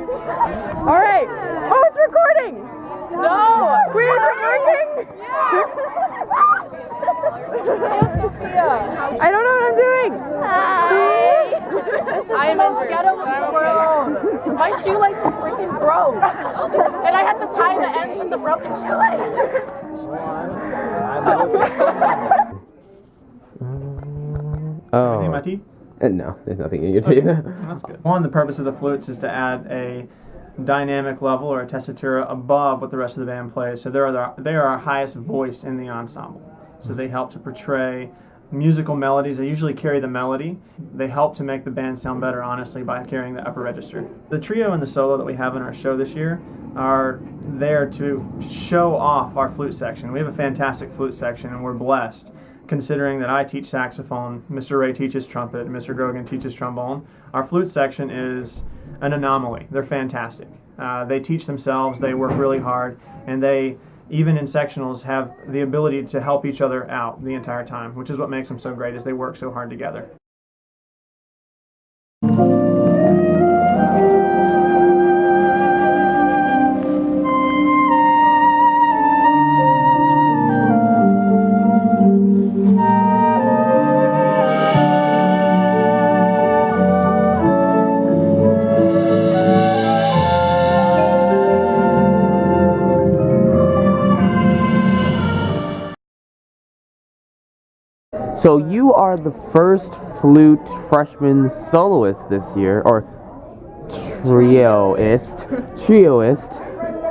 All right. Oh, it's recording. No. Wait, is it working? I don't know what I'm doing. Hi. I am in ghetto world. My shoelace is freaking broke, and I had to tie the ends of the broken shoelace. Oh. Anything in my tea? No, there's nothing in your tea. That's good. One of the purpose of the flutes is to add a dynamic level or a tessitura above what the rest of the band plays. So they are our highest voice in the ensemble. So they help to portray musical melodies. They usually carry the melody. They help to make the band sound better, honestly, by carrying the upper register. The trio and the solo that we have in our show this year are there to show off our flute section. We have a fantastic flute section, and we're blessed, considering that I teach saxophone, Mr. Ray teaches trumpet, and Mr. Grogan teaches trombone. Our flute section is an anomaly. They're fantastic. They teach themselves, they work really hard, and they, even in sectionals, have the ability to help each other out the entire time, which is what makes them so great, is they work so hard together. So you are the first flute freshman soloist this year, or trioist.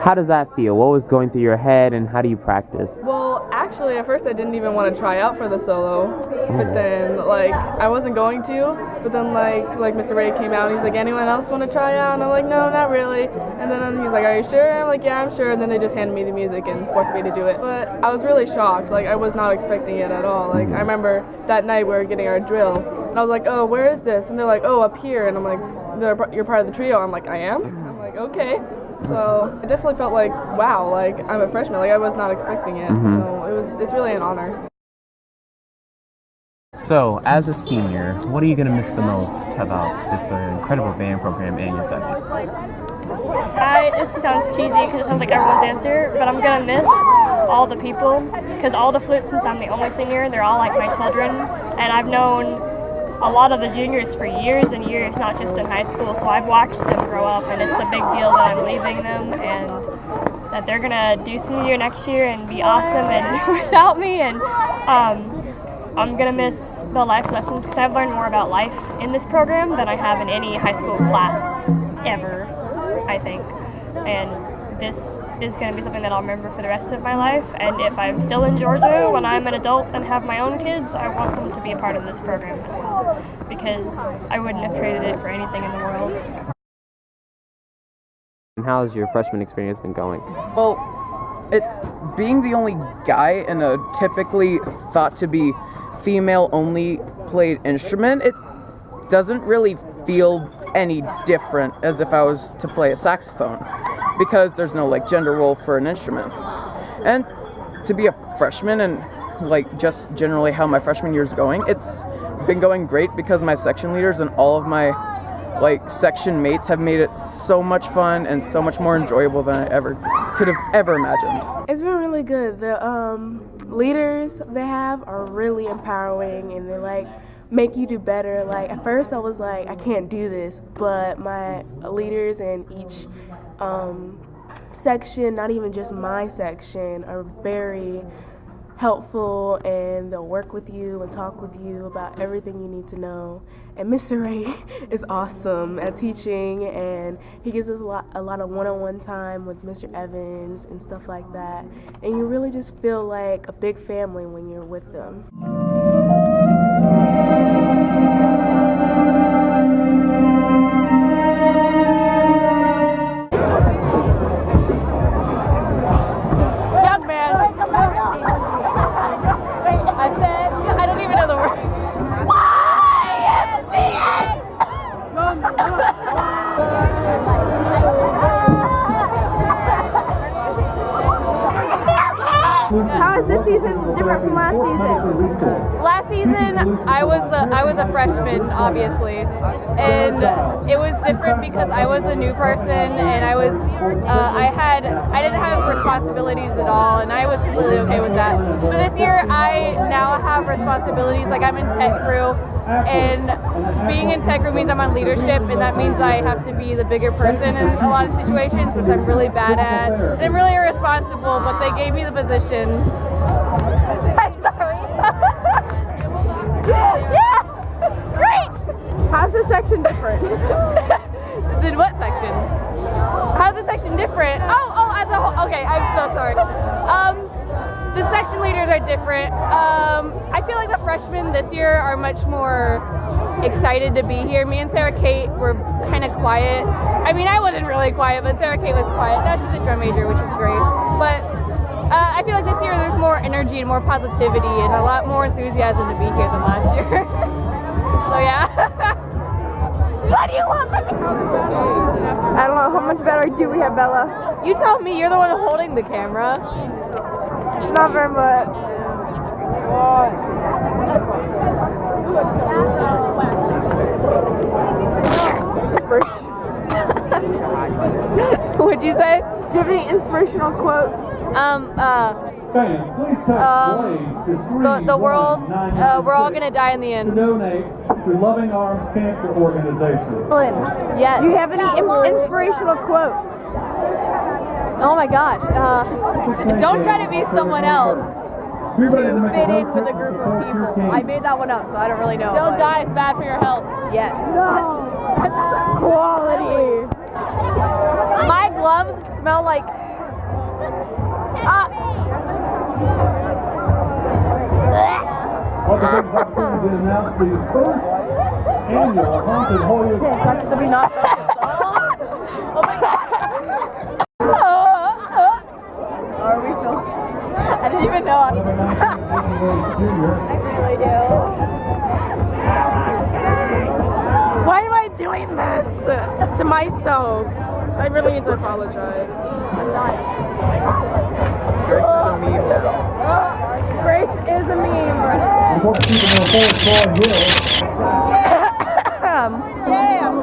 How does that feel? What was going through your head, and how do you practice? Well, actually, at first I didn't even want to try out for the solo, but then, I wasn't going to, but then, Mr. Ray came out, and he's like, anyone else want to try out? And I'm like, no, not really. And then he's like, are you sure? I'm like, yeah, I'm sure. And then they just handed me the music and forced me to do it. But I was really shocked. I was not expecting it at all. I remember that night we were getting our drill, and I was like, oh, where is this? And they're like, oh, up here. And I'm like, you're part of the trio. I'm like, I am? I'm like, okay. So it definitely felt like, wow, I'm a freshman. I was not expecting it. So it's really an honor. So, as a senior, what are you going to miss the most about this incredible band program and your section? This sounds cheesy because it sounds like everyone's answer, but I'm going to miss all the people, because all the flutes, since I'm the only senior, they're all like my children, and I've known a lot of the juniors for years and years, not just in high school, so I've watched them grow up, and it's a big deal that I'm leaving them, and that they're gonna do senior year next year and be awesome and without me, and I'm gonna miss the life lessons, because I've learned more about life in this program than I have in any high school class ever, I think, and this is going to be something that I'll remember for the rest of my life. And if I'm still in Georgia when I'm an adult and have my own kids, I want them to be a part of this program as well, because I wouldn't have traded it for anything in the world. And how has your freshman experience been going? Well, being the only guy in a typically thought to be female-only played instrument, it doesn't really feel any different as if I was to play a saxophone, because there's no gender role for an instrument. And to be a freshman and just generally how my freshman year's going, it's been going great, because my section leaders and all of my section mates have made it so much fun and so much more enjoyable than I could have ever imagined. It's been really good. The leaders they have are really empowering, and they make you do better. At first I was like, I can't do this, but my leaders in each section, not even just my section, are very helpful, and they'll work with you and talk with you about everything you need to know. And Mr. Ray is awesome at teaching, and he gives us a lot of one-on-one time with Mr. Evans and stuff like that, and you really just feel like a big family when you're with them. How is this season different from last season? Last season, I was a freshman, obviously, and it was different because I was a new person and I didn't have responsibilities at all, and I was completely okay with that. But this year, I now have responsibilities. Like I'm in tech crew, and being in tech crew means I'm on leadership, and that means I have to be the bigger person in a lot of situations, which I'm really bad at. And I'm really irresponsible, but they gave me the position. I'm sorry. Yeah! Great! How's the section different? Then what section? How's the section different? Oh, as a whole. Okay, I'm so sorry. The section leaders are different. I feel like the freshmen this year are much more excited to be here. Me and Sarah Kate were kind of quiet. I mean, I wasn't really quiet, but Sarah Kate was quiet. Now she's a drum major, which is great. But I feel like this year there's more energy and more positivity and a lot more enthusiasm to be here than last year. So yeah. What do you want from me? I don't know, how much better do we have, Bella? You tell me, you're the one holding the camera. Not very much. What'd you say? Do you have any inspirational quotes? The world, we're all gonna die in the end. Donate to Loving Arms Cancer Organization. Yes. Do you have any inspirational quotes? Oh my gosh. Don't try to be someone else to fit in with a group of people. I made that one up, so I don't really know. Don't die, it's bad for your health. Yes. No. Quality. My gloves smell like... What the big opportunity to announce the first annual Haunted Hoya. Sucks to be not focused. Oh my god. How are we feeling? I didn't even know. I really do. Why am I doing this to myself? I really need to apologize. Grace is a meme now. Grace is a meme. Important people on Forest Broad Hill. Yay, I'm